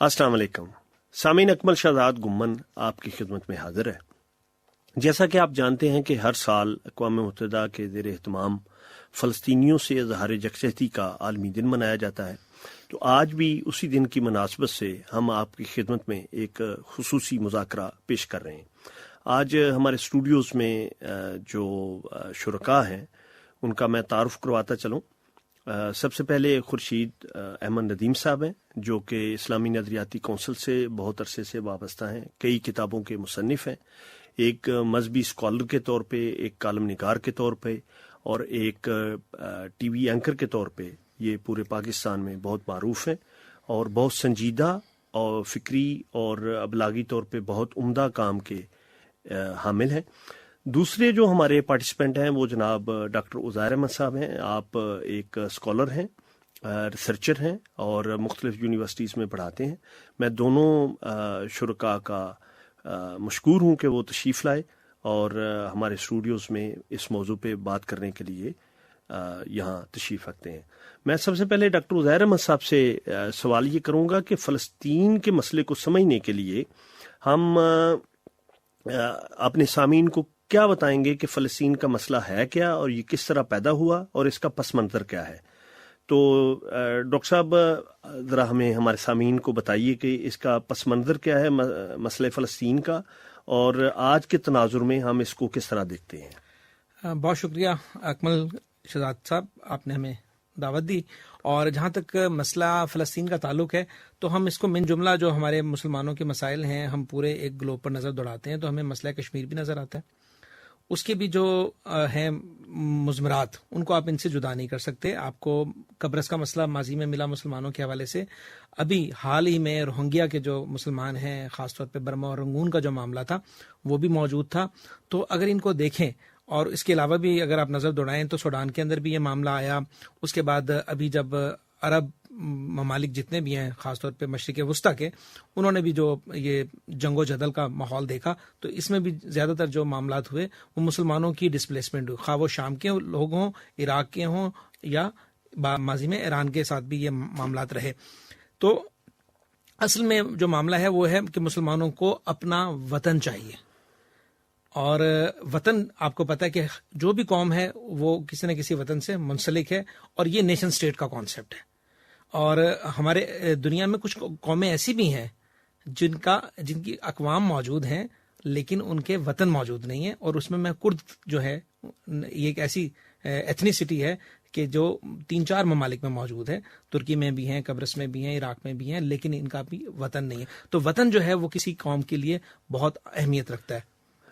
السلام علیکم سامعین، اکمل شہزاد گمن آپ کی خدمت میں حاضر ہے۔ جیسا کہ آپ جانتے ہیں کہ ہر سال اقوام متحدہ کے زیر اہتمام فلسطینیوں سے اظہار یکجہتی کا عالمی دن منایا جاتا ہے، تو آج بھی اسی دن کی مناسبت سے ہم آپ کی خدمت میں ایک خصوصی مذاکرہ پیش کر رہے ہیں۔ آج ہمارے اسٹوڈیوز میں جو شرکاء ہیں ان کا میں تعارف کرواتا چلوں۔ سب سے پہلے خورشید احمد ندیم صاحب ہیں، جو کہ اسلامی نظریاتی کونسل سے بہت عرصے سے وابستہ ہیں، کئی کتابوں کے مصنف ہیں، ایک مذہبی اسکالر کے طور پہ، ایک کالم نگار کے طور پہ، اور ایک ٹی وی اینکر کے طور پہ یہ پورے پاکستان میں بہت معروف ہیں اور بہت سنجیدہ اور فکری اور ابلاغی طور پہ بہت عمدہ کام کے حامل ہیں۔ دوسرے جو ہمارے پارٹیسپینٹ ہیں وہ جناب ڈاکٹر عزیر احمد صاحب ہیں۔ آپ ایک اسکالر ہیں، ریسرچر ہیں اور مختلف یونیورسٹیز میں پڑھاتے ہیں۔ میں دونوں شرکاء کا مشکور ہوں کہ وہ تشریف لائے اور ہمارے اسٹوڈیوز میں اس موضوع پہ بات کرنے کے لیے یہاں تشریف رکھتے ہیں۔ میں سب سے پہلے ڈاکٹر عزیر احمد صاحب سے سوال یہ کروں گا کہ فلسطین کے مسئلے کو سمجھنے کے لیے ہم اپنے سامعین کو کیا بتائیں گے کہ فلسطین کا مسئلہ ہے کیا اور یہ کس طرح پیدا ہوا اور اس کا پس منظر کیا ہے؟ تو ڈاکٹر صاحب ذرا ہمیں ہمارے سامعین کو بتائیے کہ اس کا پس منظر کیا ہے مسئلہ فلسطین کا، اور آج کے تناظر میں ہم اس کو کس طرح دیکھتے ہیں۔ بہت شکریہ اکمل شہزاد صاحب، آپ نے ہمیں دعوت دی۔ اور جہاں تک مسئلہ فلسطین کا تعلق ہے تو ہم اس کو من جملہ جو ہمارے مسلمانوں کے مسائل ہیں، ہم پورے ایک گلوب پر نظر دوڑاتے ہیں تو ہمیں مسئلہ کشمیر بھی نظر آتا ہے۔ اس کے بھی جو ہیں مضمرات، ان کو آپ ان سے جدا نہیں کر سکتے۔ آپ کو قبرص کا مسئلہ ماضی میں ملا مسلمانوں کے حوالے سے، ابھی حال ہی میں روہنگیا کے جو مسلمان ہیں، خاص طور پہ برما اور رنگون کا جو معاملہ تھا وہ بھی موجود تھا۔ تو اگر ان کو دیکھیں اور اس کے علاوہ بھی اگر آپ نظر دوڑائیں تو سوڈان کے اندر بھی یہ معاملہ آیا۔ اس کے بعد ابھی جب عرب ممالک جتنے بھی ہیں، خاص طور پہ مشرق وسطیٰ کے، انہوں نے بھی جو یہ جنگ و جدل کا ماحول دیکھا تو اس میں بھی زیادہ تر جو معاملات ہوئے وہ مسلمانوں کی ڈسپلیسمنٹ ہوئی، خواہ وہ شام کے لوگ ہوں، عراق کے ہوں، یا ماضی میں ایران کے ساتھ بھی یہ معاملات رہے۔ تو اصل میں جو معاملہ ہے وہ ہے کہ مسلمانوں کو اپنا وطن چاہیے، اور وطن آپ کو پتہ ہے کہ جو بھی قوم ہے وہ کسی نہ کسی وطن سے منسلک ہے، اور یہ نیشن سٹیٹ کا کانسیپٹ ہے۔ اور ہمارے دنیا میں کچھ قومیں ایسی بھی ہیں جن کی اقوام موجود ہیں لیکن ان کے وطن موجود نہیں ہیں، اور اس میں کرد جو ہے یہ ایک ایسی ایتھنیسٹی ہے کہ جو 3-4 ممالک میں موجود ہے، ترکی میں بھی ہیں، قبرص میں بھی ہیں، عراق میں بھی ہیں، لیکن ان کا بھی وطن نہیں ہے۔ تو وطن جو ہے وہ کسی قوم کے لیے بہت اہمیت رکھتا ہے۔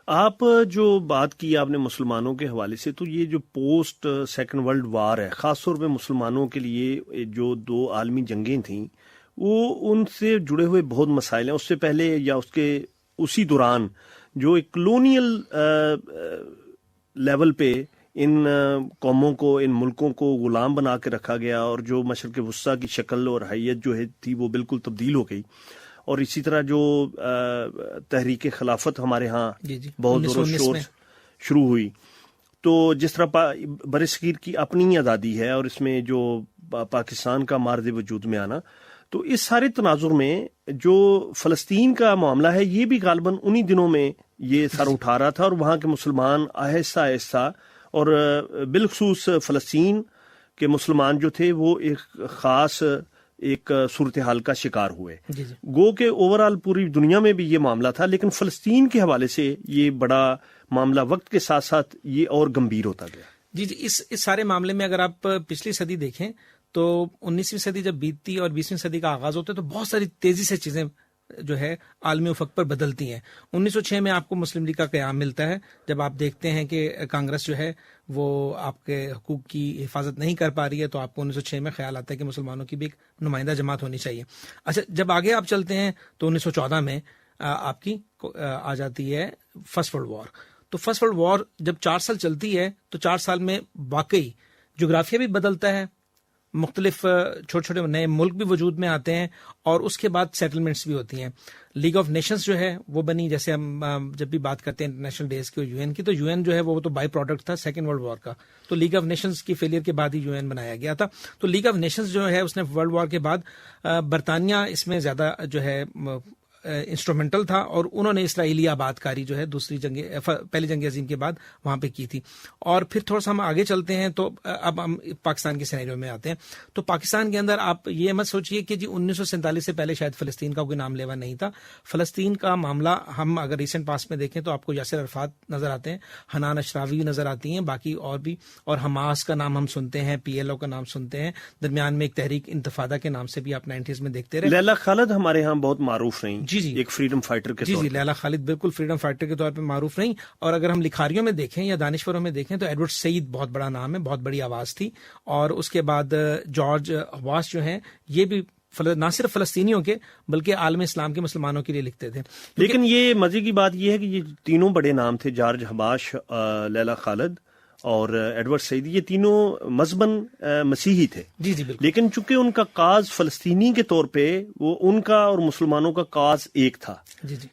آپ جو بات کی آپ نے مسلمانوں کے حوالے سے، تو یہ جو پوسٹ سیکنڈ ورلڈ وار ہے، خاص طور پہ مسلمانوں کے لیے جو 2 عالمی جنگیں تھیں، وہ ان سے جڑے ہوئے بہت مسائل ہیں۔ اس سے پہلے یا اس کے اسی دوران جو ایک کلونیل لیول پہ ان قوموں کو، ان ملکوں کو غلام بنا کے رکھا گیا، اور جو مشرق وسطیٰ کی شکل اور حیت جو ہے تھی وہ بالکل تبدیل ہو گئی۔ اور اسی طرح جو تحریک خلافت ہمارے ہاں بہت زور و شور شروع ہوئی، تو جس طرح برصغیر کی اپنی آزادی ہے اور اس میں جو پاکستان کا مارد وجود میں آنا، تو اس سارے تناظر میں جو فلسطین کا معاملہ ہے یہ بھی غالباً انہی دنوں میں یہ سر اٹھا رہا تھا، اور وہاں کے مسلمان آہستہ آہستہ، اور بالخصوص فلسطین کے مسلمان جو تھے وہ ایک خاص ایک صورتحال کا شکار ہوئے۔ گو کہ اوورآل پوری دنیا میں بھی یہ معاملہ تھا، لیکن فلسطین کے حوالے سے یہ بڑا معاملہ وقت کے ساتھ ساتھ یہ اور گمبھیر ہوتا گیا۔ جی اس سارے معاملے میں اگر آپ پچھلی صدی دیکھیں تو 19ویں صدی جب بیتتی اور 20ویں صدی کا آغاز ہوتا ہے تو بہت ساری تیزی سے چیزیں جو ہے عالمی افق پر بدلتی ہیں۔ 1906 میں آپ کو مسلم لیگ کا قیام ملتا ہے، جب آپ دیکھتے ہیں کہ کانگریس جو ہے وہ آپ کے حقوق کی حفاظت نہیں کر پا رہی ہے، تو آپ کو 1906 میں خیال آتا ہے کہ مسلمانوں کی بھی ایک نمائندہ جماعت ہونی چاہیے۔ اچھا، جب آگے آپ چلتے ہیں تو 1914 میں آپ کی آ جاتی ہے فرسٹ ورلڈ وار۔ تو فرسٹ ورلڈ وار جب 4 سال چلتی ہے تو 4 سال میں واقعی جغرافیہ بھی بدلتا ہے، مختلف چھوٹے چھوٹے نئے ملک بھی وجود میں آتے ہیں اور اس کے بعد سیٹلمنٹس بھی ہوتی ہیں. لیگ آف نیشنز جو ہے وہ بنی, جیسے ہم جب بھی بات کرتے ہیں انٹرنیشنل ڈیز کی یو این کی, تو یو این جو ہے وہ تو بائی پروڈکٹ تھا سیکنڈ ورلڈ وار کا, تو لیگ آف نیشنز کی فیلئر کے بعد ہی یو این بنایا گیا تھا. تو لیگ آف نیشنز جو ہے اس نے ورلڈ وار کے بعد برطانیہ اس میں زیادہ جو ہے انسٹرومنٹل تھا, اور انہوں نے اسرائیلی آباد کاری جو ہے پہلی جنگ عظیم کے بعد وہاں پہ کی تھی. اور پھر تھوڑا سا ہم آگے چلتے ہیں تو اب ہم پاکستان کے سینیریو میں آتے ہیں. تو پاکستان کے اندر آپ یہ مت سوچئے کہ جی 1947 سے پہلے شاید فلسطین کا کوئی نام لیوا نہیں تھا. فلسطین کا معاملہ ہم اگر ریسنٹ پاس میں دیکھیں تو آپ کو یاسر عرفات نظر آتے ہیں, حنان اشراوی نظر آتی ہیں, باقی اور بھی, اور حماس کا نام ہم سنتے ہیں, پی ایل او کا نام سنتے ہیں, درمیان میں ایک تحریک انتفاضہ کے نام سے بھی آپ 90s میں دیکھتے رہے. لیلا خالد ہمارے ہاں بہت معروف رہی, جی ایک فریڈم فائٹر کے طور جی لیلا خالد بالکل فریڈم فائٹر کے طور پہ معروف رہی. اور اگر ہم لکھاریوں میں دیکھیں یا دانشوروں میں دیکھیں تو ایڈورڈ سعید بہت بڑا نام ہے, بہت بڑی آواز تھی. اور اس کے بعد جارج عباس جو ہیں, یہ بھی نہ صرف فلسطینیوں کے بلکہ عالم اسلام کے مسلمانوں کے لیے لکھتے تھے. لیکن یہ مزے کی بات یہ ہے کہ یہ تینوں بڑے نام تھے, جارج حباش, لیلا خالد اور ایڈورڈ سعید, یہ تینوں مذہباً مسیحی تھے. جی بالکل. لیکن چونکہ ان کا کاز فلسطینی کے طور پہ, وہ ان کا اور مسلمانوں کا کاز ایک تھا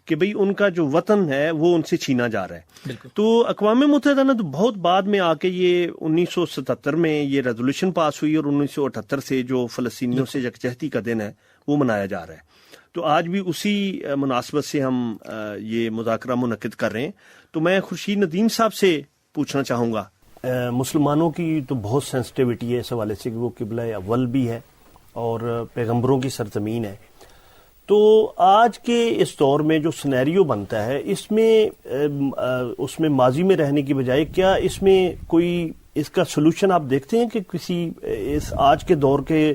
کہ بھئی ان کا جو وطن ہے وہ ان سے چھینا جا رہا ہے. بالکل. تو اقوام متحدہ نے تو بہت بعد میں آ کے یہ 1977 میں یہ ریزولوشن پاس ہوئی, اور 1978 سے جو فلسطینیوں سے یکجہتی کا دن ہے وہ منایا جا رہا ہے. تو آج بھی اسی مناسبت سے ہم یہ مذاکرہ منعقد کر رہے ہیں. تو میں خورشید ندیم صاحب سے پوچھنا چاہوں گا, مسلمانوں کی تو بہت سینسٹیوٹی ہے اس حوالے سے کہ وہ قبلہ اول بھی ہے اور پیغمبروں کی سرزمین ہے. تو آج کے اس دور میں جو سینیریو بنتا ہے اس میں ماضی میں رہنے کی بجائے کیا اس میں کوئی اس کا سولوشن آپ دیکھتے ہیں کہ کسی اس آج کے دور کے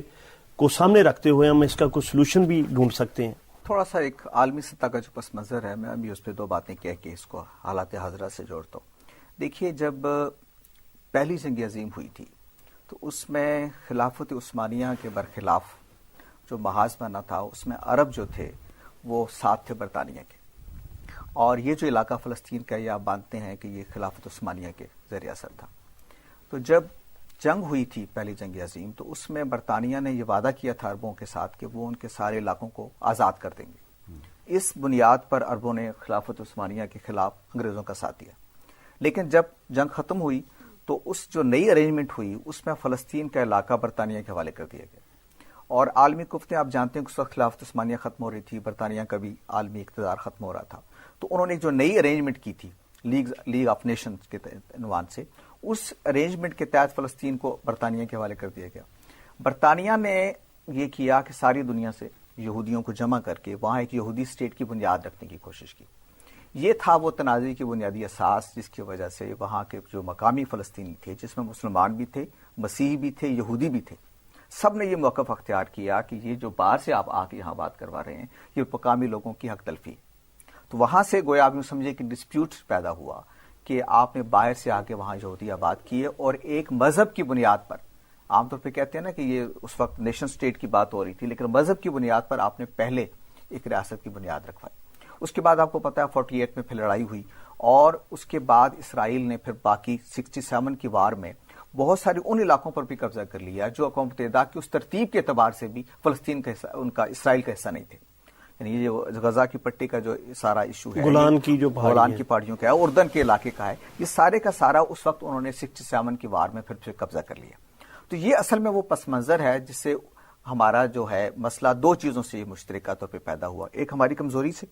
کو سامنے رکھتے ہوئے ہم اس کا کوئی سولوشن بھی ڈھونڈ سکتے ہیں؟ تھوڑا سا ایک عالمی سطح کا جو پس منظر ہے, میں ابھی اس پہ دو باتیں کہہ کے اس کو حالات حاضرہ سے جوڑتا ہوں. دیکھیے, جب پہلی جنگ عظیم ہوئی تھی تو اس میں خلافت عثمانیہ کے برخلاف جو محاذ بنا تھا, اس میں عرب جو تھے وہ ساتھ تھے برطانیہ کے, اور یہ جو علاقہ فلسطین کا, یہ آپ مانتے ہیں کہ یہ خلافت عثمانیہ کے زیر اثر تھا. تو جب جنگ ہوئی تھی پہلی جنگ عظیم, تو اس میں برطانیہ نے یہ وعدہ کیا تھا عربوں کے ساتھ کہ وہ ان کے سارے علاقوں کو آزاد کر دیں گے. اس بنیاد پر عربوں نے خلافت عثمانیہ کے خلاف انگریزوں کا ساتھ دیا. لیکن جب جنگ ختم ہوئی تو اس جو نئی ارینجمنٹ ہوئی اس میں فلسطین کا علاقہ برطانیہ کے حوالے کر دیا گیا. اور عالمی قوتیں آپ جانتے ہیں کہ اس وقت خلافت عثمانیہ ختم ہو رہی تھی, برطانیہ کا بھی عالمی اقتدار ختم ہو رہا تھا. تو انہوں نے جو نئی ارینجمنٹ کی تھی لیگ آف نیشنز کے عنوان سے, اس ارینجمنٹ کے تحت فلسطین کو برطانیہ کے حوالے کر دیا گیا. برطانیہ نے یہ کیا کہ ساری دنیا سے یہودیوں کو جمع کر کے وہاں ایک یہودی اسٹیٹ کی بنیاد رکھنے کی کوشش کی. یہ تھا وہ تنازع کی بنیادی اساس جس کی وجہ سے وہاں کے جو مقامی فلسطینی تھے, جس میں مسلمان بھی تھے, مسیحی بھی تھے, یہودی بھی تھے, سب نے یہ موقف اختیار کیا کہ یہ جو باہر سے آپ آ کے یہاں بات کروا رہے ہیں یہ مقامی لوگوں کی حق تلفی. تو وہاں سے گویا آپ یوں سمجھے کہ ڈسپیوٹ پیدا ہوا کہ آپ نے باہر سے آ کے وہاں یہودی آباد کیے, اور ایک مذہب کی بنیاد پر, عام طور پہ کہتے ہیں نا کہ یہ اس وقت نیشن اسٹیٹ کی بات ہو رہی تھی, لیکن مذہب کی بنیاد پر آپ نے پہلے ایک ریاست کی بنیاد رکھوائی. اس کے بعد آپ کو پتا ہے 48 میں پھر لڑائی ہوئی, اور اس کے بعد اسرائیل نے پھر باقی 67 کی وار میں بہت سارے ان علاقوں پر بھی قبضہ کر لیا جو اقوام متحدہ کی اس ترتیب کے اعتبار سے بھی فلسطین کا حصہ, ان کا اسرائیل کا حصہ نہیں تھے. یعنی یہ جو غزہ کی پٹی کا جو سارا ایشو ہے, گولان کی پہاڑیوں کا ہے, اردن کے علاقے کا ہے, یہ سارے کا سارا اس وقت انہوں نے 67 کی وار میں پھر قبضہ کر لیا. تو یہ اصل میں وہ پس منظر ہے جس سے ہمارا جو ہے مسئلہ دو چیزوں سے مشترکہ طور پہ پیدا ہوا. ایک ہماری کمزوری سے,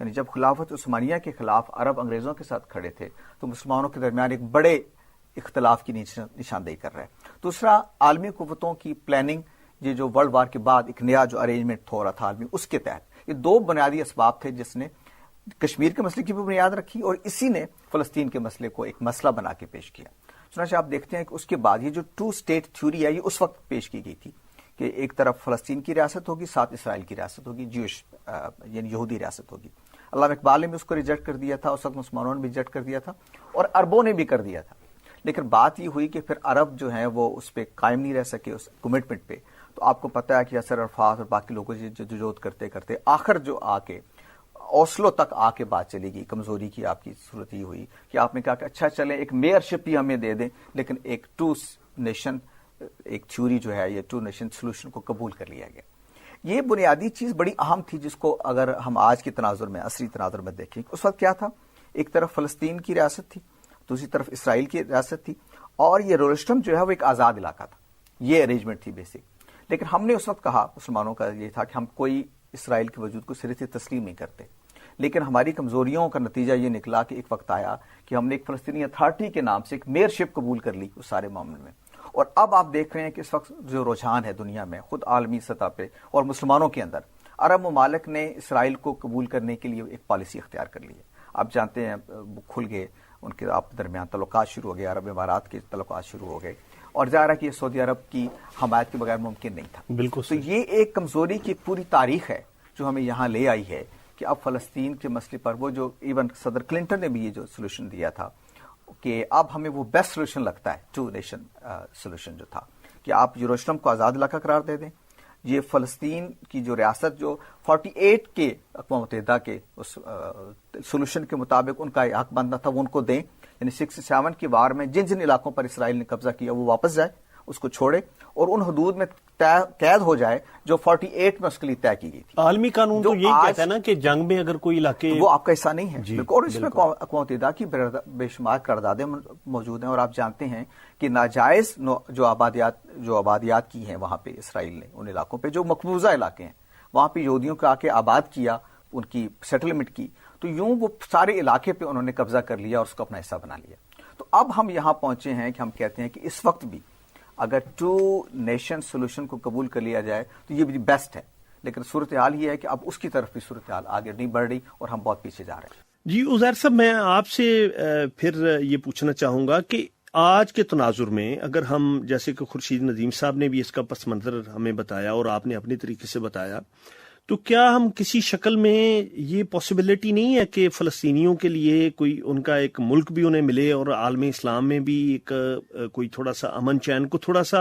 یعنی جب خلافت عثمانیہ کے خلاف عرب انگریزوں کے ساتھ کھڑے تھے تو مسلمانوں کے درمیان ایک بڑے اختلاف کی نشاندہی کر رہا ہے. دوسرا, عالمی قوتوں کی پلاننگ, یہ جو ورلڈ وار کے بعد ایک نیا جو ارینجمنٹ ہو رہا تھا عالمی, اس کے تحت یہ دو بنیادی اسباب تھے جس نے کشمیر کے مسئلے کی بھی بنیاد رکھی, اور اسی نے فلسطین کے مسئلے کو ایک مسئلہ بنا کے پیش کیا. چنانچہ آپ دیکھتے ہیں کہ اس کے بعد یہ جو 2 اسٹیٹ تھیوری ہے یہ اس وقت پیش کی گئی تھی کہ ایک طرف فلسطین کی ریاست ہوگی, ساتھ اسرائیل کی ریاست ہوگی, جیوش یعنی یہودی ریاست ہوگی. علامہ اقبال نے بھی اس کو ریجیکٹ کر دیا تھا, اس وقت مسلمانوں نے بھی ریجیکٹ کر دیا تھا, اور عربوں نے بھی کر دیا تھا. لیکن بات یہ ہوئی کہ پھر عرب جو ہیں وہ اس پہ قائم نہیں رہ سکے, اس کمٹمنٹ پہ. تو آپ کو پتا ہے کہ یاسر عرفات اور باقی لوگوں سے جدوجہد کرتے کرتے آخر جو آ کے اوسلو تک آ کے بات چلے گی. کمزوری کی آپ کی صورت یہ ہوئی کہ آپ نے کہا کہ اچھا چلیں ایک میئر شپ ہی ہمیں دے دیں, لیکن ایک 2 نیشن ایک تھیوری جو ہے یہ 2 نیشن سولوشن کو قبول کر لیا گیا. یہ بنیادی چیز بڑی اہم تھی جس کو اگر ہم آج کے تناظر میں عصری تناظر میں دیکھیں اس وقت کیا تھا. ایک طرف فلسطین کی ریاست تھی, دوسری طرف اسرائیل کی ریاست تھی, اور یہ یروشلم جو ہے وہ ایک آزاد علاقہ تھا. یہ ارینجمنٹ تھی بیسک. لیکن ہم نے اس وقت کہا, مسلمانوں کا یہ تھا کہ ہم کوئی اسرائیل کے وجود کو سرے سے تسلیم نہیں کرتے. لیکن ہماری کمزوریوں کا نتیجہ یہ نکلا کہ ایک وقت آیا کہ ہم نے ایک فلسطینی اتھارٹی کے نام سے ایک میئرشپ قبول کر لی اس سارے معاملے میں. اور اب آپ دیکھ رہے ہیں کہ اس وقت جو رجحان ہے دنیا میں, خود عالمی سطح پہ اور مسلمانوں کے اندر, عرب ممالک نے اسرائیل کو قبول کرنے کے لیے ایک پالیسی اختیار کر لی ہے. آپ جانتے ہیں کھل گئے ان کے آپ درمیان تعلقات شروع ہو گئے, عرب امارات کے تعلقات شروع ہو گئے, اور ظاہر ہے کہ یہ سعودی عرب کی حمایت کے بغیر ممکن نہیں تھا. بالکل. تو یہ ایک کمزوری کی پوری تاریخ ہے جو ہمیں یہاں لے آئی ہے کہ اب فلسطین کے مسئلے پر وہ جو ایون صدر کلنٹن نے بھی یہ جو سولوشن دیا تھا کہ اب ہمیں وہ بیسٹ سولوشن لگتا ہے 2 نیشن سولوشن جو تھا کہ آپ یروشلم کو آزاد علاقہ قرار دے دیں. یہ فلسطین کی جو ریاست جو 48 کے اقوام متحدہ کے اس سولوشن کے مطابق ان کا حق بنتا تھا وہ ان کو دیں. یعنی 67 کی وار میں جن جن علاقوں پر اسرائیل نے قبضہ کیا وہ واپس جائے, اس کو چھوڑے, اور ان حدود میں قید ہو جائے جو 48 میں اس کے لیے طے کی گئی تھی. عالمی قانون تو یہی کہتا ہے نا کہ جنگ میں اگر کوئی علاقے وہ آپ کا حصہ نہیں ہے. جی, اور اس میں اقوام متحدہ کی بے شمار قراردادیں موجود ہیں, اور آپ جانتے ہیں کہ ناجائز جو آبادیات کی ہیں وہاں پہ اسرائیل نے ان علاقوں پہ جو مقبوضہ علاقے ہیں وہاں پہ یہودیوں کو آ کے آباد کیا, ان کی سیٹلمنٹ کی, تو یوں وہ سارے علاقے پہ انہوں نے قبضہ کر لیا اور اس کو اپنا حصہ بنا لیا. تو اب ہم یہاں پہنچے ہیں کہ ہم کہتے ہیں کہ اس وقت بھی اگر 2 نیشن سولوشن کو قبول کر لیا جائے تو یہ بھی بیسٹ ہے. لیکن صورتحال یہ ہے کہ اب اس کی طرف بھی صورتحال آگے نہیں بڑھ رہی اور ہم بہت پیچھے جا رہے ہیں. جی عزیر صاحب, میں آپ سے پھر یہ پوچھنا چاہوں گا کہ آج کے تناظر میں اگر ہم, جیسے کہ خورشید ندیم صاحب نے بھی اس کا پس منظر ہمیں بتایا اور آپ نے اپنی طریقے سے بتایا, تو کیا ہم کسی شکل میں یہ پاسبلٹی نہیں ہے کہ فلسطینیوں کے لیے کوئی ان کا ایک ملک بھی انہیں ملے اور عالم اسلام میں بھی ایک کوئی تھوڑا سا امن چین کو تھوڑا سا,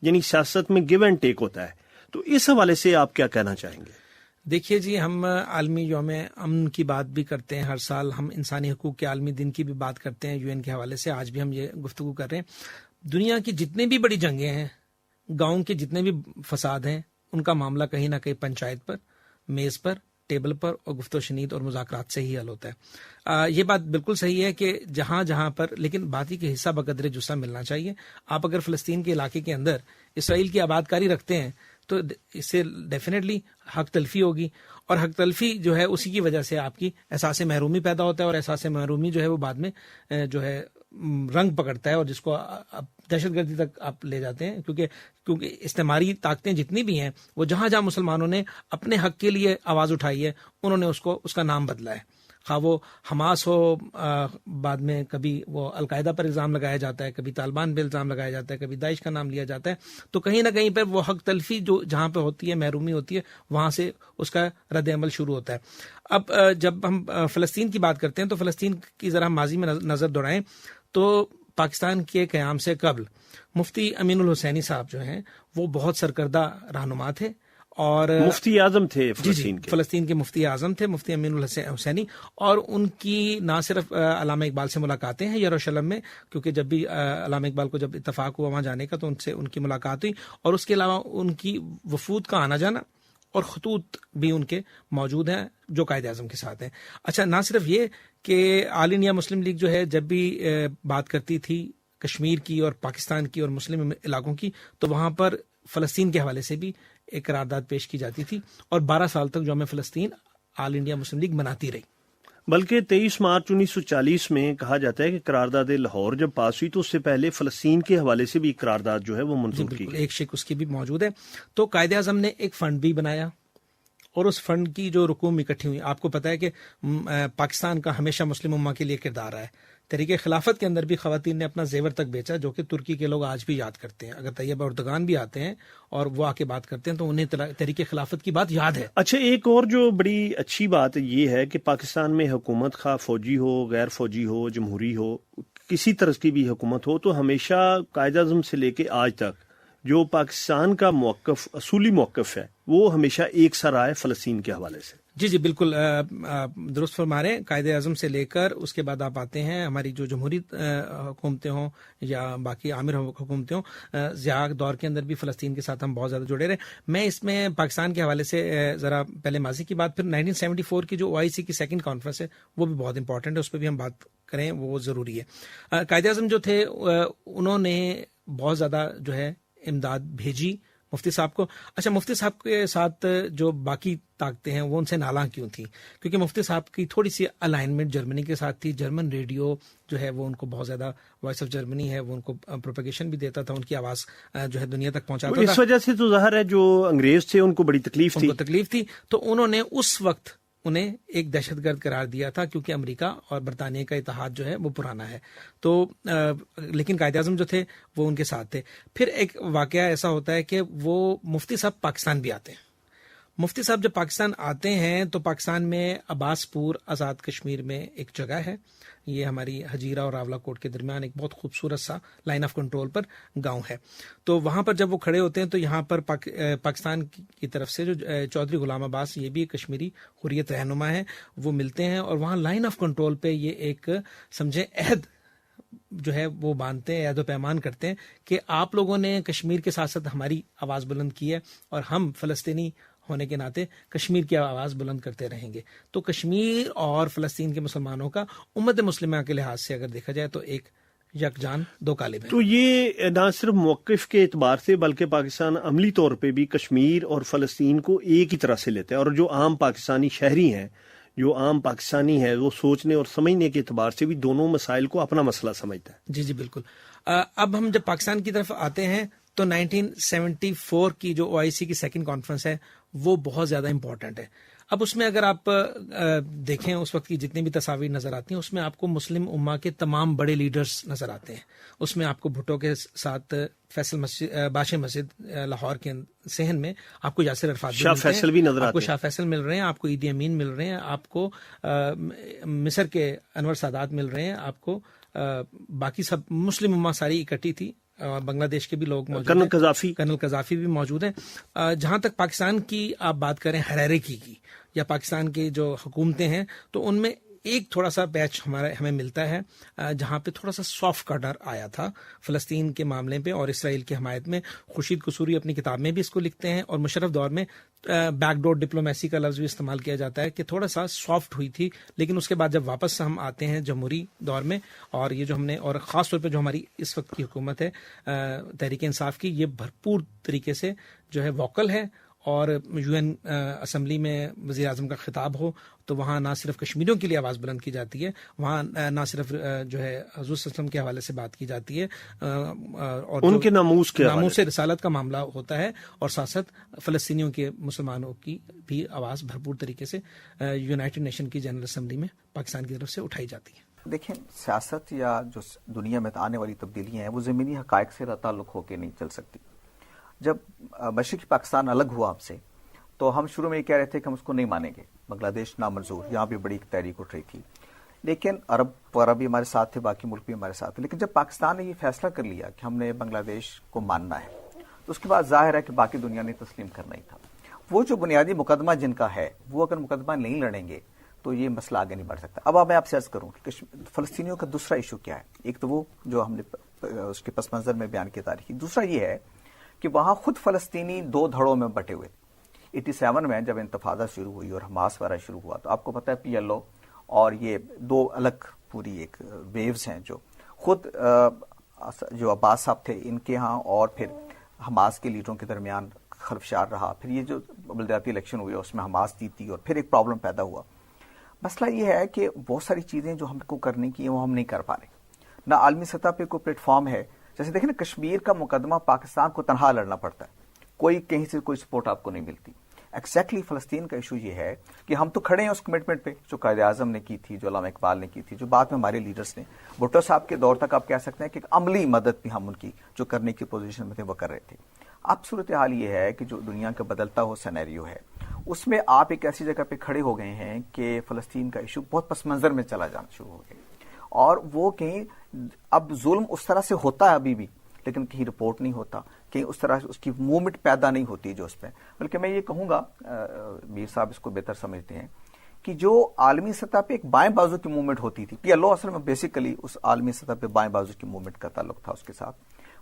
یعنی سیاست میں گیو اینڈ ٹیک ہوتا ہے, تو اس حوالے سے آپ کیا کہنا چاہیں گے؟ دیکھیے جی, ہم عالمی یوم امن کی بات بھی کرتے ہیں ہر سال, ہم انسانی حقوق کے عالمی دن کی بھی بات کرتے ہیں UN کے حوالے سے. آج بھی ہم یہ گفتگو کر رہے ہیں. دنیا کی جتنی بھی بڑی جنگیں ہیں, گاؤں کے جتنے بھی فساد ہیں, ان کا معاملہ کہیں نہ کہیں پنچایت پر, میز پر, ٹیبل پر اور گفت و شنید اور مذاکرات سے ہی حل ہوتا ہے. یہ بات بالکل صحیح ہے کہ جہاں جہاں پر, لیکن باقی کے حصہ بقدر جسہ ملنا چاہیے. آپ اگر فلسطین کے علاقے کے اندر اسرائیل کی آبادکاری رکھتے ہیں تو اس سے ڈیفینیٹلی حق تلفی ہوگی, اور حق تلفی جو ہے اسی کی وجہ سے آپ کی احساس محرومی پیدا ہوتا ہے, اور احساس محرومی جو ہے وہ بعد میں جو ہے رنگ پکڑتا ہے اور جس کو دہشت گردی تک آپ لے جاتے ہیں. کیونکہ استعماری طاقتیں جتنی بھی ہیں وہ جہاں جہاں مسلمانوں نے اپنے حق کے لیے آواز اٹھائی ہے انہوں نے اس کا نام بدلا ہے. خواہ وہ حماس ہو, بعد میں کبھی وہ القاعدہ پر الزام لگایا جاتا ہے, کبھی طالبان پہ الزام لگایا جاتا ہے, کبھی داعش کا نام لیا جاتا ہے. تو کہیں نہ کہیں پر وہ حق تلفی جو جہاں پہ ہوتی ہے, محرومی ہوتی ہے, وہاں سے اس کا رد عمل شروع ہوتا ہے. اب جب ہم فلسطین کی بات کرتے ہیں تو فلسطین کی ذرا ماضی میں نظر دوڑائیں تو پاکستان کے قیام سے قبل مفتی امین الحسینی صاحب جو ہیں وہ بہت سرکردہ رہنما تھے اور مفتی اعظم تھے فلسطین کے. فلسطین کے مفتی اعظم تھے مفتی امین الحسینی, اور ان کی نہ صرف علامہ اقبال سے ملاقاتیں ہیں یروشلم میں, کیونکہ جب بھی علامہ اقبال کو جب اتفاق ہوا وہاں جانے کا تو ان کی ملاقات ہوئی, اور اس کے علاوہ ان کی وفود کا آنا جانا اور خطوط بھی ان کے موجود ہیں جو قائد اعظم کے ساتھ ہیں. اچھا, نہ صرف یہ کہ آل انڈیا مسلم لیگ جو ہے جب بھی بات کرتی تھی کشمیر کی اور پاکستان کی اور مسلم علاقوں کی, تو وہاں پر فلسطین کے حوالے سے بھی ایک قرارداد پیش کی جاتی تھی, اور 12 سال تک یوم فلسطین آل انڈیا مسلم لیگ مناتی رہی. بلکہ 23 مارچ 1940 میں کہا جاتا ہے کہ قرارداد لاہور جب پاس ہوئی تو اس سے پہلے فلسطین کے حوالے سے بھی قرارداد جو ہے وہ منظور کی گئی. ایک شک اس کی بھی موجود ہے. تو قائد اعظم نے ایک فنڈ بھی بنایا اور اس فنڈ کی جو رقوم اکٹھی ہوئی, آپ کو پتا ہے کہ پاکستان کا ہمیشہ مسلم امہ کے لیے کردار رہا ہے. تحریک خلافت کے اندر بھی خواتین نے اپنا زیور تک بیچا, جو کہ ترکی کے لوگ آج بھی یاد کرتے ہیں. اگر طیبہ اردگان بھی آتے ہیں اور وہ آ کے بات کرتے ہیں تو انہیں تحریک خلافت کی بات یاد ہے. اچھا, ایک اور جو بڑی اچھی بات یہ ہے کہ پاکستان میں حکومت خواہ فوجی ہو, غیر فوجی ہو, جمہوری ہو, کسی طرح کی بھی حکومت ہو, تو ہمیشہ قائد اعظم سے لے کے آج تک جو پاکستان کا موقف, اصولی موقف ہے, وہ ہمیشہ ایک سا رہا ہے فلسطین کے حوالے سے. جی بالکل درست فرما رہے ہیں. قائد اعظم سے لے کر اس کے بعد آپ آتے ہیں ہماری جو جمہوری حکومتیں ہوں یا باقی عامر حکومتیں ہوں, ضیاء دور کے اندر بھی فلسطین کے ساتھ ہم بہت زیادہ جڑے رہے. میں اس میں پاکستان کے حوالے سے ذرا پہلے ماضی کی بات, پھر 1974 کی جو OIC کی سیکنڈ کانفرنس ہے وہ بھی بہت امپورٹنٹ ہے, اس پہ بھی ہم بات کریں, وہ ضروری ہے. قائد اعظم جو تھے انہوں نے بہت زیادہ جو ہے امداد بھیجی مفتی صاحب کو. اچھا, مفتی صاحب کے ساتھ جو باقی طاقتیں ہیں وہ ان سے نالاں کیوں تھیں؟ کیونکہ مفتی صاحب کی تھوڑی سی الائنمنٹ جرمنی کے ساتھ تھی. جرمن ریڈیو جو ہے وہ ان کو بہت زیادہ, وائس آف جرمنی ہے وہ ان کو پروپیگیشن بھی دیتا تھا, ان کی آواز جو ہے دنیا تک پہنچاتا تھا. اس وجہ سے تو ظاہر ہے جو انگریز تھے ان کو بڑی تکلیف تھی, تو انہوں نے اس وقت انہیں ایک دہشت گرد قرار دیا تھا, کیونکہ امریکہ اور برطانیہ کا اتحاد جو ہے وہ پرانا ہے. تو لیکن قائد اعظم جو تھے وہ ان کے ساتھ تھے. پھر ایک واقعہ ایسا ہوتا ہے کہ وہ مفتی صاحب پاکستان بھی آتے ہیں. مفتی صاحب جب پاکستان آتے ہیں تو پاکستان میں عباس پور آزاد کشمیر میں ایک جگہ ہے, یہ ہماری ہجیرہ اور راولا کوٹ کے درمیان ایک بہت خوبصورت سا لائن آف کنٹرول پر گاؤں ہے. تو وہاں پر جب وہ کھڑے ہوتے ہیں تو یہاں پر پاکستان کی طرف سے جو چودھری غلام عباس, یہ بھی کشمیری حریت رہنما ہے, وہ ملتے ہیں اور وہاں لائن آف کنٹرول پہ یہ ایک سمجھے عہد جو ہے وہ باندھتے ہیں, عہد و پیمان کرتے ہیں کہ آپ لوگوں نے کشمیر کے ساتھ ساتھ ہماری آواز بلند کی ہے اور ہم فلسطینی ہونے کے ناطے کشمیر کی آواز بلند کرتے رہیں گے. تو کشمیر اور فلسطین کے مسلمانوں کا امت مسلمہ کے لحاظ سے اگر دیکھا جائے تو ایک یکجان دو کالب ہے. تو یہ نہ صرف موقف کے اعتبار سے بلکہ پاکستان عملی طور پہ بھی کشمیر اور فلسطین کو ایک ہی طرح سے لیتے ہیں, اور جو عام پاکستانی شہری ہیں, جو عام پاکستانی ہے, وہ سوچنے اور سمجھنے کے اعتبار سے بھی دونوں مسائل کو اپنا مسئلہ سمجھتا ہے. جی بالکل. اب ہم جب پاکستان کی طرف آتے ہیں تو 1974 کی جو OIC کی سیکنڈ کانفرنس ہے وہ بہت زیادہ امپورٹنٹ ہے. اب اس میں اگر آپ دیکھیں اس وقت کی جتنی بھی تصاویر نظر آتی ہیں اس میں آپ کو مسلم امہ کے تمام بڑے لیڈرز نظر آتے ہیں. اس میں آپ کو بھٹو کے ساتھ فیصل باشا مسجد لاہور کے صحن میں آپ کو یاسر عرفات شاہ فیصل بھی نظر آتے ہیں, آپ کو شاہ فیصل مل رہے ہیں, آپ کو عیدی امین مل رہے ہیں, آپ کو مصر کے انور سادات مل رہے ہیں, آپ کو باقی سب مسلم امہ ساری اکٹھی تھی, بنگلہ دیش کے بھی لوگ موجود ہیں, کرنل قذافی بھی موجود ہیں. جہاں تک پاکستان کی آپ بات کریں حرارے کی یا پاکستان کی جو حکومتیں ہیں تو ان میں ایک تھوڑا سا پیچ ہمیں ملتا ہے جہاں پہ تھوڑا سا سافٹ کارنر آیا تھا فلسطین کے معاملے پہ اور اسرائیل کی حمایت میں. خورشید قصوری اپنی کتاب میں بھی اس کو لکھتے ہیں, اور مشرف دور میں بیک ڈور ڈپلومیسی کا لفظ بھی استعمال کیا جاتا ہے کہ تھوڑا سا سافٹ ہوئی تھی. لیکن اس کے بعد جب واپس ہم آتے ہیں جمہوری دور میں, اور یہ جو ہم نے, اور خاص طور پہ جو ہماری اس وقت کی حکومت ہے تحریک انصاف کی, یہ بھرپور طریقے سے جو ہے ووکل ہے, اور UN اسمبلی میں وزیر اعظم کا خطاب ہو تو وہاں نہ صرف کشمیریوں کے لیے آواز بلند کی جاتی ہے, وہاں نہ صرف جو ہے حضور صلی اللہ علیہ وسلم کے حوالے سے بات کی جاتی ہے اور ان کے ناموس رسالت کا معاملہ ہوتا ہے, اور ساتھ ساتھ فلسطینیوں کے مسلمانوں کی بھی آواز بھرپور طریقے سے یونائٹڈ نیشن کی جنرل اسمبلی میں پاکستان کی طرف سے اٹھائی جاتی ہے. دیکھیں, سیاست یا جو دنیا میں آنے والی تبدیلیاں ہیں وہ زمینی حقائق سے تعلق ہو کے نہیں چل سکتی. جب مشرقی پاکستان الگ ہوا آپ سے تو ہم شروع میں یہ کہہ رہے تھے کہ ہم اس کو نہیں مانیں گے, بنگلہ دیش نامنظور, یہاں بھی بڑی تحریک اٹھ رہی تھی, لیکن عرب وغیرہ بھی ہمارے ساتھ تھے, باقی ملک بھی ہمارے ساتھ تھے. لیکن جب پاکستان نے یہ فیصلہ کر لیا کہ ہم نے بنگلہ دیش کو ماننا ہے تو اس کے بعد ظاہر ہے کہ باقی دنیا نے تسلیم کرنا ہی تھا. وہ جو بنیادی مقدمہ جن کا ہے وہ اگر مقدمہ نہیں لڑیں گے تو یہ مسئلہ آگے نہیں بڑھ سکتا. اب میں آپ سے عرض کروں کہ فلسطینیوں کا دوسرا ایشو کیا ہے. ایک تو وہ جو ہم نے اس کے پس منظر میں بیان کی تاریخی, دوسرا یہ ہے کہ وہاں خود فلسطینی دو دھڑوں میں بٹے ہوئے. 87 میں جب انتفاضہ شروع ہوئی اور حماس وغیرہ شروع ہوا تو آپ کو پتہ ہے PLO اور یہ دو الگ پوری ایک ویوز ہیں, جو خود جو عباس صاحب تھے ان کے ہاں اور پھر حماس کے لیڈروں کے درمیان خلفشار رہا. پھر یہ جو بلدیاتی الیکشن ہوئے اس میں حماس جیتی اور پھر ایک پرابلم پیدا ہوا. مسئلہ یہ ہے کہ بہت ساری چیزیں جو ہم کو کرنے کی ہیں وہ ہم نہیں کر پا رہے, نہ عالمی سطح پہ کوئی پلیٹ فارم ہے. جیسے دیکھیں نا, کشمیر کا مقدمہ پاکستان کو تنہا لڑنا پڑتا ہے, کوئی کہیں سے کوئی سپورٹ آپ کو نہیں ملتی. ایگزیکٹلی فلسطین کا ایشو یہ ہے کہ ہم تو کھڑے ہیں اس کمٹمنٹ پہ جو قائد اعظم نے کی تھی, جو علامہ اقبال نے کی تھی, جو بعد میں ہمارے لیڈرز نے, بھٹو صاحب کے دور تک آپ کہہ سکتے ہیں کہ عملی مدد بھی ہم ان کی جو کرنے کی پوزیشن میں تھے وہ کر رہے تھے. اب صورتحال یہ ہے کہ جو دنیا کا بدلتا ہوا سینیریو ہے اس میں آپ ایک ایسی جگہ پہ کھڑے ہو گئے ہیں کہ فلسطین کا ایشو بہت پس منظر میں چلا جانا شروع ہو گیا, اور وہ کہیں اب ظلم اس طرح سے ہوتا ہے ابھی بھی, لیکن کہیں رپورٹ نہیں ہوتا, کہیں اس طرح اس کی موومنٹ پیدا نہیں ہوتی جو اس پہ. بلکہ میں یہ کہوں گا، میر صاحب اس کو بہتر سمجھتے ہیں، کہ جو عالمی سطح پہ ایک بائیں بازو کی موومنٹ ہوتی تھی، پی ایل او اصل میں بیسیکلی اس عالمی سطح پہ بائیں بازو کی موومنٹ کا تعلق تھا اس کے ساتھ.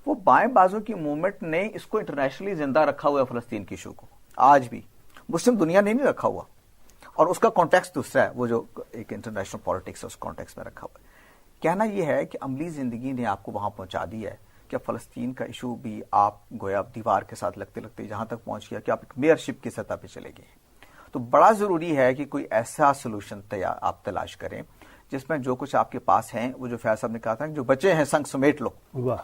وہ بائیں بازو کی موومنٹ نے اس کو انٹرنیشنلی زندہ رکھا ہوا ہے، فلسطین کی ایشو کو آج بھی مسلم دنیا نے نہیں رکھا ہوا، اور اس کا کانٹیکسٹ دوسرا ہے، وہ جو ایک انٹرنیشنل پالیٹکس ہے اس کانٹیکسٹ میں رکھا ہوا ہے. کہنا یہ ہے کہ عملی زندگی نے آپ کو وہاں پہنچا دیا ہے کہ فلسطین کا ایشو بھی آپ گویا دیوار کے ساتھ لگتے لگتے جہاں تک پہنچ گیا کہ آپ ایک میئرشپ کی سطح پہ چلے گئے. تو بڑا ضروری ہے کہ کوئی ایسا سولوشن آپ تلاش کریں جس میں جو کچھ آپ کے پاس ہیں، وہ جو فیض صاحب نے کہا تھا کہ جو بچے ہیں سنگ سمیٹ لو،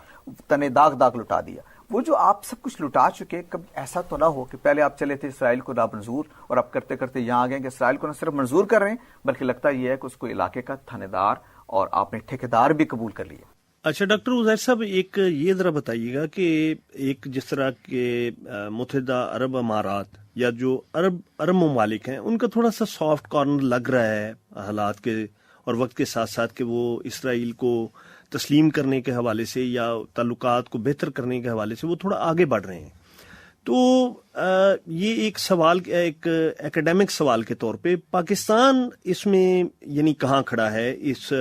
تنے داغ داغ لٹا دیا. وہ جو آپ سب کچھ لٹا چکے، کب ایسا تو نہ ہو کہ پہلے آپ چلے تھے اسرائیل کو نامنظور اور اب کرتے کرتے یہاں آ گئے کہ اسرائیل کو نہ صرف منظور کر رہے ہیں بلکہ لگتا یہ ہے کہ اس کو علاقے کا تھانے دار اور آپ نے ٹھیکیدار بھی قبول کر لیا. اچھا ڈاکٹر عزیر صاحب، ایک یہ ذرا بتائیے گا کہ ایک جس طرح کے متحدہ عرب امارات یا جو عرب ممالک ہیں، ان کا تھوڑا سا سافٹ کارنر لگ رہا ہے حالات کے اور وقت کے ساتھ ساتھ کہ وہ اسرائیل کو تسلیم کرنے کے حوالے سے یا تعلقات کو بہتر کرنے کے حوالے سے وہ تھوڑا آگے بڑھ رہے ہیں. تو یہ ایک سوال، ایک ایکیڈیمک سوال کے طور پہ پاکستان اس میں یعنی کہاں کھڑا ہے اس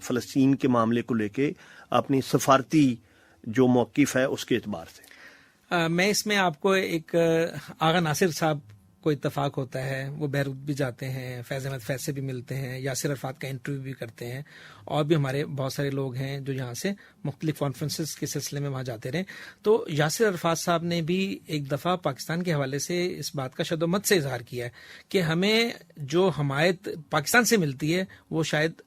فلسطین کے معاملے کو لے کے اپنی سفارتی جو موقف ہے اس کے اعتبار سے؟ میں اس میں آپ کو ایک آغا ناصر صاحب کو اتفاق ہوتا ہے، وہ بیروت بھی جاتے ہیں، فیض احمد فیض سے بھی ملتے ہیں، یاسر عرفات کا انٹرویو بھی کرتے ہیں، اور بھی ہمارے بہت سارے لوگ ہیں جو یہاں سے مختلف کانفرنسز کے سلسلے میں وہاں جاتے رہے. تو یاسر عرفات صاحب نے بھی ایک دفعہ پاکستان کے حوالے سے اس بات کا شد و مت سے اظہار کیا ہے کہ ہمیں جو حمایت پاکستان سے ملتی ہے وہ شاید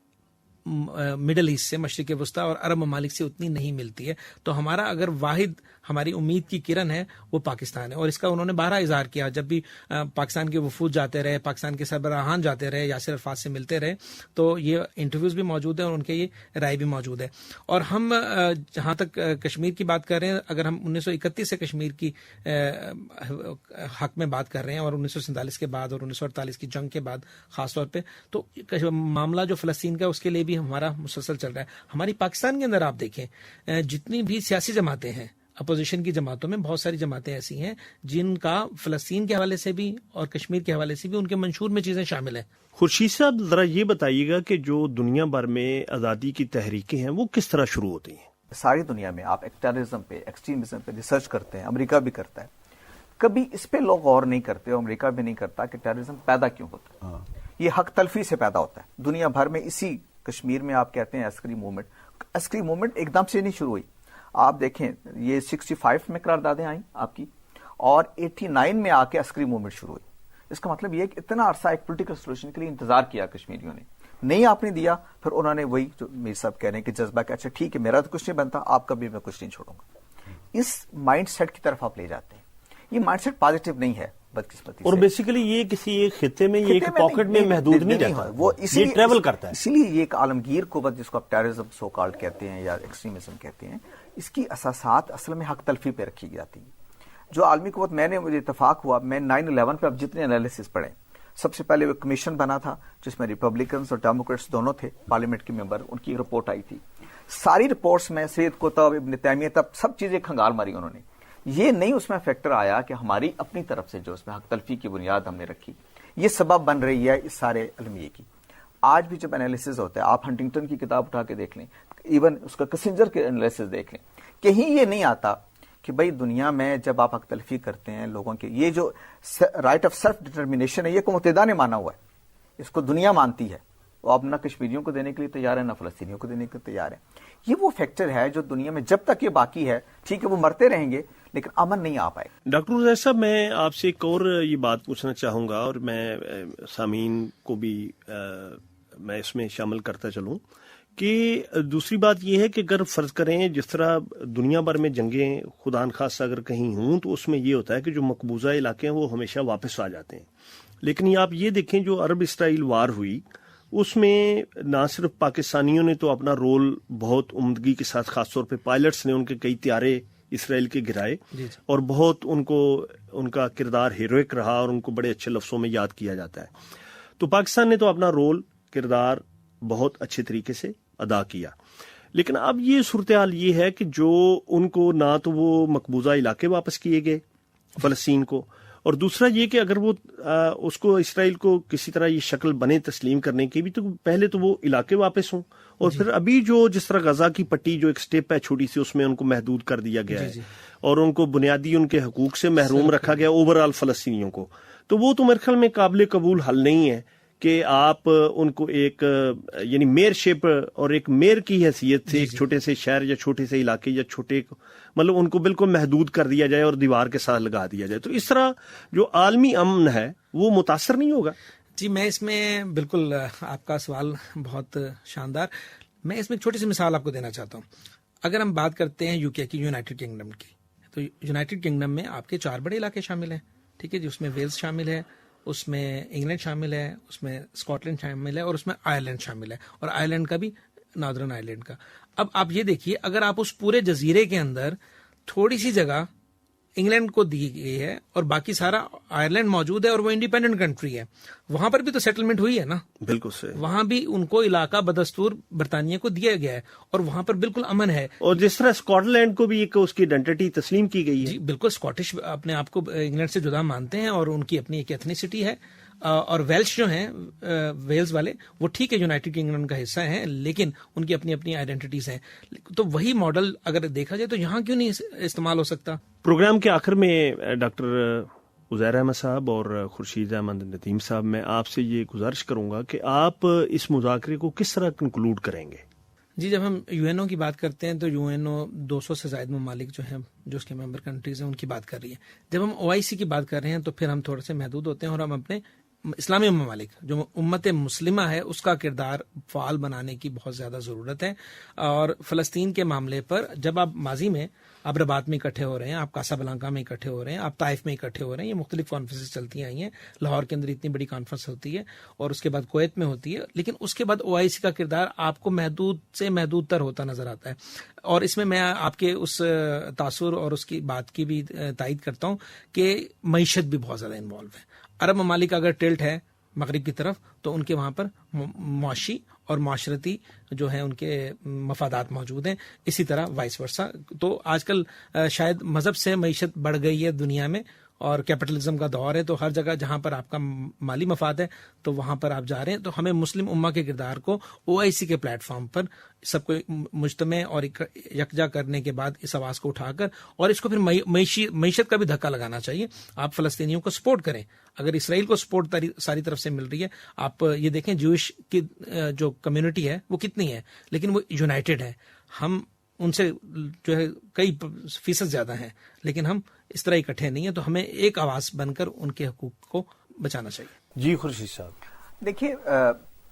مڈل ایسٹ سے، مشرق وسطیٰ اور عرب ممالک سے اتنی نہیں ملتی ہے. تو ہمارا اگر واحد ہماری امید کی کرن ہے وہ پاکستان ہے، اور اس کا انہوں نے بارہا اظہار کیا جب بھی پاکستان کے وفود جاتے رہے، پاکستان کے سربراہان جاتے رہے، یاسر عرفات سے ملتے رہے. تو یہ انٹرویوز بھی موجود ہیں اور ان کے یہ رائے بھی موجود ہے. اور ہم جہاں تک کشمیر کی بات کر رہے ہیں، اگر ہم 1931 سے کشمیر کی حق میں بات کر رہے ہیں اور 1947 کے بعد اور 1948 کی جنگ کے بعد خاص طور پہ، تو معاملہ جو فلسطین کا اس کے لیے بھی ہمارا مسلسل چل رہا ہے. ہماری پاکستان کے اندر آپ دیکھیں جتنی بھی سیاسی جماعتیں ہیں، اپوزیشن کی جماعتوں میں بہت ساری جماعتیں ایسی ہیں جن کا فلسطین کے حوالے سے بھی اور کشمیر کے حوالے سے بھی ان کے منشور میں چیزیں شامل ہیں. خورشید صاحب، ذرا یہ بتائیے گا کہ جو دنیا بھر میں آزادی کی تحریکیں ہیں وہ کس طرح شروع ہوتی ہیں؟ ساری دنیا میں آپ ٹیررزم پہ، ایکسٹریمزم پہ ریسرچ کرتے ہیں، امریکہ بھی کرتا ہے. کبھی اس پہ لوگ غور نہیں کرتے اور امریکہ بھی نہیں کرتا کہ ٹیررزم پیدا کیوں ہوتا ہے. یہ حق تلفی سے پیدا ہوتا ہے دنیا بھر میں. اسی کشمیر میں آپ کہتے ہیں عسکری موومنٹ ایک دم سے نہیں شروع ہوئی. آپ دیکھیں یہ 65 میں قراردادیں آئیں آپ کی، اور 89 میں آ کے عسکری موومنٹ شروع ہوئی. اس کا مطلب یہ کہ اتنا عرصہ ایک پولیٹیکل سولوشن کے لیے انتظار کیا کشمیریوں نے، نہیں آپ نے دیا. پھر انہوں نے وہی جو میر صاحب کہہ رہے ہیں کہ جذبہ کہ اچھا ٹھیک ہے میرا تو کچھ نہیں بنتا، آپ کا بھی میں کچھ نہیں چھوڑوں گا. اس مائنڈ سیٹ کی طرف آپ لے جاتے ہیں. یہ مائنڈ سیٹ پازیٹیو نہیں ہے بدقسمتی سے، اور بیسیکلی یہ کسی ایک خطے میں، یہ ایک پاکٹ میں محدود نہیں رہتا، وہ یہ ٹریول کرتا ہے. اسی لیے یہ ایک عالمگیر قوت جس کو آپ ٹیررزم سو کالڈ کہتے ہیں یا ایکسٹریمزم کہتے ہیں، اس کی اساسات اصل میں حق تلفی پہ رکھی جاتی ہیں. جو عالمی قوت، میں نے مجھے اتفاق ہوا، میں 9/11 پہ اب جتنے انالیسس پڑھیں، سب سے پہلے وہ کمیشن بنا تھا جس میں ریپبلکنز اور ڈیموکریٹس دونوں تھے، پارلیمنٹ کے ممبر، ان کی رپورٹ آئی تھی. ساری رپورٹس میں سید قطب، ابن تیمیہ تک سب چیزیں کھنگال ماری انہوں نے. یہ نہیں اس میں فیکٹر آیا کہ ہماری اپنی طرف سے جو اس میں حق تلفی کی بنیاد ہم نے رکھی، یہ سبب بن رہی ہے اس سارے المیے کی. آج بھی جب انالیسز ہوتا ہے، آپ ہنٹنگٹن کی کتاب اٹھا کے دیکھ لیں، ایون اس کا کسنجر کے انالیسز دیکھ لیں، کہیں یہ نہیں آتا کہ بھئی دنیا میں جب آپ حق تلفی کرتے ہیں لوگوں کے، یہ جو رائٹ آف سیلف ڈٹرمنیشن ہے یہ کو متحدہ نے مانا ہوا ہے، اس کو دنیا مانتی ہے. وہ اب نہ کشمیریوں کو دینے کے لیے تیار ہے، نہ فلسطینیوں کو دینے کے لیے تیار ہے. یہ وہ فیکٹر ہے جو دنیا میں جب تک یہ باقی ہے، ٹھیک ہے وہ مرتے رہیں گے لیکن امن نہیں آ پائے. ڈاکٹر عزیر صاحب، میں آپ سے ایک اور یہ بات پوچھنا چاہوں گا، اور میں سامعین کو بھی میں اس میں شامل کرتا چلوں کہ دوسری بات یہ ہے کہ اگر فرض کریں جس طرح دنیا بھر میں جنگیں خدا نخواستہ اگر کہیں ہوں تو اس میں یہ ہوتا ہے کہ جو مقبوضہ علاقے ہیں وہ ہمیشہ واپس آ جاتے ہیں. لیکن آپ یہ دیکھیں جو عرب اسرائیل وار ہوئی اس میں نہ صرف پاکستانیوں نے تو اپنا رول بہت عمدگی کے ساتھ، خاص طور پہ پائلٹس نے ان کے کئی طیارے اسرائیل کے گرائے اور بہت ان کا کردار ہیروئک رہا اور ان کو بڑے اچھے لفظوں میں یاد کیا جاتا ہے. تو پاکستان نے تو اپنا رول، کردار بہت اچھے طریقے سے ادا کیا. لیکن اب یہ صورتحال یہ ہے کہ جو ان کو نہ تو وہ مقبوضہ علاقے واپس کیے گئے فلسطین کو، اور دوسرا یہ کہ اگر وہ اس کو اسرائیل کو کسی طرح یہ شکل بنے تسلیم کرنے کی بھی، تو پہلے تو وہ علاقے واپس ہوں، اور پھر ابھی جو جس طرح غزہ کی پٹی جو ایک سٹیپ ہے چھوٹی سی، اس میں ان کو محدود کر دیا گیا ہے اور ان کو بنیادی ان کے حقوق سے محروم رکھا گیا اوور آل فلسطینیوں کو، تو وہ تو میرے خیال میں قابل قبول حل نہیں ہے کہ آپ ان کو ایک یعنی میئر شپ اور ایک میئر کی حیثیت سے ایک چھوٹے سے شہر یا چھوٹے سے علاقے یا چھوٹے مطلب ان کو بالکل محدود کر دیا جائے اور دیوار کے ساتھ لگا دیا جائے، تو اس طرح جو عالمی امن ہے وہ متاثر نہیں ہوگا؟ جی میں اس میں بالکل، آپ کا سوال بہت شاندار، میں اس میں ایک چھوٹی سی مثال آپ کو دینا چاہتا ہوں. اگر ہم بات کرتے ہیں UK کی، یونائٹڈ کنگڈم کی، تو یونائٹڈ کنگڈم میں آپ کے 4 بڑے علاقے شامل ہیں، ٹھیک ہے جی. اس میں ویلز شامل ہے، اس میں انگلینڈ شامل ہے، اس میں اسکاٹ لینڈ شامل ہے، اور اس میں آئرلینڈ شامل ہے، اور آئرلینڈ کا بھی ناردرن آئرلینڈ کا. اب آپ یہ دیکھیے، اگر آپ اس پورے جزیرے کے اندر تھوڑی سی جگہ انگلینڈ کو دی گئی ہے اور باقی سارا آئرلینڈ موجود ہے اور وہ انڈیپینڈنٹ کنٹری ہے، وہاں پر بھی تو سیٹلمنٹ ہوئی ہے نا. بالکل صحیح. وہاں بھی ان کو علاقہ بدستور برطانیہ کو دیا گیا ہے اور وہاں پر بالکل امن ہے. اور جس طرح اسکاٹ لینڈ کو بھی ایک اس کی آئیڈینٹی تسلیم کی گئی ہے. جی بالکل، اسکاٹش اپنے آپ کو انگلینڈ سے جدا مانتے ہیں اور ان کی اپنی ایک ایتھنیسٹی ہے. اور ویلش جو ہیں، ویلز والے، وہ ٹھیک ہے یونائٹڈ کنگڈم کا حصہ ہیں، لیکن ان کی اپنی اپنی آئیڈینٹیز ہیں. تو وہی ماڈل اگر دیکھا جائے تو یہاں کیوں نہیں استعمال ہو سکتا؟ پروگرام کے آخر میں ڈاکٹر عزیر احمد صاحب اور خورشید احمد ندیم صاحب، میں آپ سے یہ گزارش کروں گا کہ آپ اس مذاکرے کو کس طرح کنکلوڈ کریں گے؟ جی جب ہم UNO کی بات کرتے ہیں تو UNO 200 سے زائد ممالک جو ہیں، جو اس کے ممبر کنٹریز ہیں، ان کی بات کر رہی ہے. جب ہم OIC کی بات کر رہے ہیں تو پھر ہم تھوڑے سے محدود ہوتے ہیں اور ہم اپنے اسلامی ممالک جو امت مسلمہ ہے اس کا کردار فعال بنانے کی بہت زیادہ ضرورت ہے. اور فلسطین کے معاملے پر جب آپ ماضی میں آپ رباط میں اکٹھے ہو رہے ہیں، آپ کاسا بلانکا میں اکٹھے ہو رہے ہیں، آپ طائف میں اکٹھے ہو رہے ہیں، یہ مختلف کانفرنسز چلتی آئی ہیں. لاہور کے اندر اتنی بڑی کانفرنس ہوتی ہے اور اس کے بعد کویت میں ہوتی ہے، لیکن اس کے بعد OIC کا کردار آپ کو محدود سے محدود تر ہوتا نظر آتا ہے. اور اس میں آپ کے اس تاثر اور اس کی بات کی بھی تائید کرتا ہوں کہ معیشت بھی بہت زیادہ انوالو ہے. عرب ممالک اگر ٹلٹ ہے مغرب کی طرف تو ان کے وہاں پر معاشی اور معاشرتی جو ہیں ان کے مفادات موجود ہیں، اسی طرح وائس ورسا. تو آج کل شاید مذہب سے معیشت بڑھ گئی ہے دنیا میں، اور کیپٹلزم کا دور ہے، تو ہر جگہ جہاں پر آپ کا مالی مفاد ہے تو وہاں پر آپ جا رہے ہیں. تو ہمیں مسلم امہ کے کردار کو OIC کے پلیٹ فارم پر سب کو مجتمع اور یکجا کرنے کے بعد اس آواز کو اٹھا کر اور اس کو پھر معیشت کا بھی دھکا لگانا چاہیے. آپ فلسطینیوں کو سپورٹ کریں. اگر اسرائیل کو سپورٹ ساری طرف سے مل رہی ہے، آپ یہ دیکھیں جوئش کی جو کمیونٹی ہے وہ کتنی ہے، لیکن وہ یونائٹڈ ہے. ہم ان سے جو ہے کئی فیصد زیادہ ہیں، لیکن ہم اس طرح اکٹھے نہیں ہیں. تو ہمیں ایک آواز بن کر ان کے حقوق کو بچانا چاہیے. جی خورشید صاحب، دیکھیے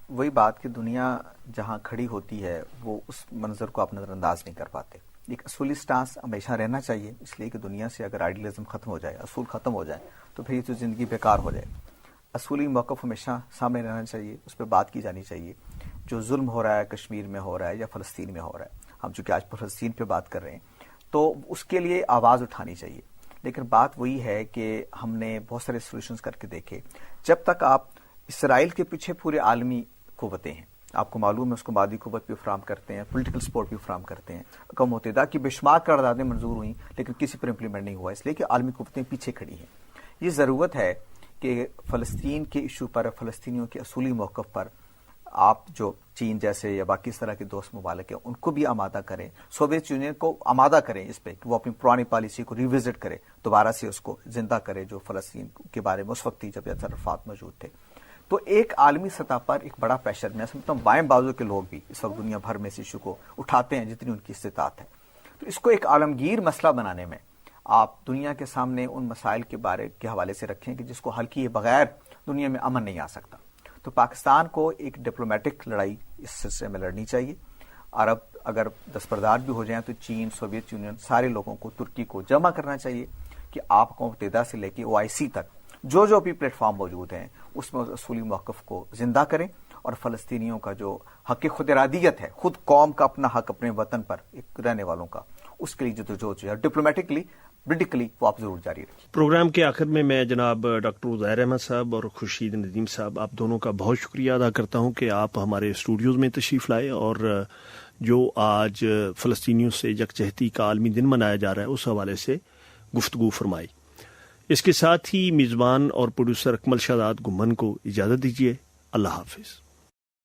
وہی بات کہ دنیا جہاں کھڑی ہوتی ہے وہ اس منظر کو آپ نظر انداز نہیں کر پاتے. ایک اصولی سٹانس ہمیشہ رہنا چاہیے، اس لیے کہ دنیا سے اگر آئیڈیلزم ختم ہو جائے، اصول ختم ہو جائے تو پھر یہ تو زندگی بیکار ہو جائے. اصولی موقف ہمیشہ سامنے رہنا چاہیے، اس پہ بات کی جانی چاہیے. جو ظلم ہو رہا ہے کشمیر میں ہو رہا ہے یا فلسطین میں ہو رہا ہے، ہم چونکہ آج فلسطین پہ بات کر رہے ہیں تو اس کے لیے آواز اٹھانی چاہیے. لیکن بات وہی ہے کہ ہم نے بہت سارے سولوشنز کر کے دیکھے. جب تک آپ اسرائیل کے پیچھے پورے عالمی قوتیں ہیں، آپ کو معلوم ہے اس کو مادی قوت بھی فراہم کرتے ہیں، پولیٹیکل سپورٹ بھی فراہم کرتے ہیں. اقوام متحدہ کی بے شمار قراردادیں منظور ہوئیں لیکن کسی پر امپلیمنٹ نہیں ہوا، اس لیے کہ عالمی قوتیں پیچھے کھڑی ہیں. یہ ضرورت ہے کہ فلسطین کے ایشو پر، فلسطینیوں کے اصولی موقف پر آپ جو چین جیسے یا باقی اس طرح کے دوست ممالک ہیں ان کو بھی آمادہ کریں، سوویت یونین کو آمادہ کریں اس پہ کہ وہ اپنی پرانی پالیسی کو ریوزٹ کرے، دوبارہ سے اس کو زندہ کرے جو فلسطین کے بارے میں اس وقت ہی جب یاسر عرفات موجود تھے. تو ایک عالمی سطح پر ایک بڑا پریشر، میں سمجھتا ہوں بائیں بازو کے لوگ بھی اس وقت دنیا بھر میں اس ایشو کو اٹھاتے ہیں جتنی ان کی استطاعت ہے. تو اس کو ایک عالمگیر مسئلہ بنانے میں آپ دنیا کے سامنے ان مسائل کے بارے کے حوالے سے رکھیں کہ جس کو حل کیے بغیر دنیا میں امن نہیں آ سکتا. تو پاکستان کو ایک ڈپلومیٹک لڑائی اس سلسلے میں لڑنی چاہیے. عرب اگر دستبردار بھی ہو جائیں تو چین، سوویت یونین، سارے لوگوں کو، ترکی کو جمع کرنا چاہیے کہ آپ اقوام متحدہ سے لے کے OIC تک جو بھی پلیٹ فارم موجود ہیں اس میں اصولی موقف کو زندہ کریں اور فلسطینیوں کا جو حق خود ارادیت ہے، خود قوم کا اپنا حق اپنے وطن پر ایک رہنے والوں کا، اس کے لیے جو ہے ڈپلومیٹکلی پولیٹیکلی وہ آپ ضرور جاری رکھیں. پروگرام کے آخر میں جناب ڈاکٹر عزیر احمد صاحب اور خورشید ندیم صاحب، آپ دونوں کا بہت شکریہ ادا کرتا ہوں کہ آپ ہمارے اسٹوڈیوز میں تشریف لائے اور جو آج فلسطینیوں سے یکجہتی کا عالمی دن منایا جا رہا ہے اس حوالے سے گفتگو فرمائی۔ اس کے ساتھ ہی میزبان اور پروڈیوسر اکمل شہزاد گمن کو اجازت دیجیے۔ اللہ حافظ۔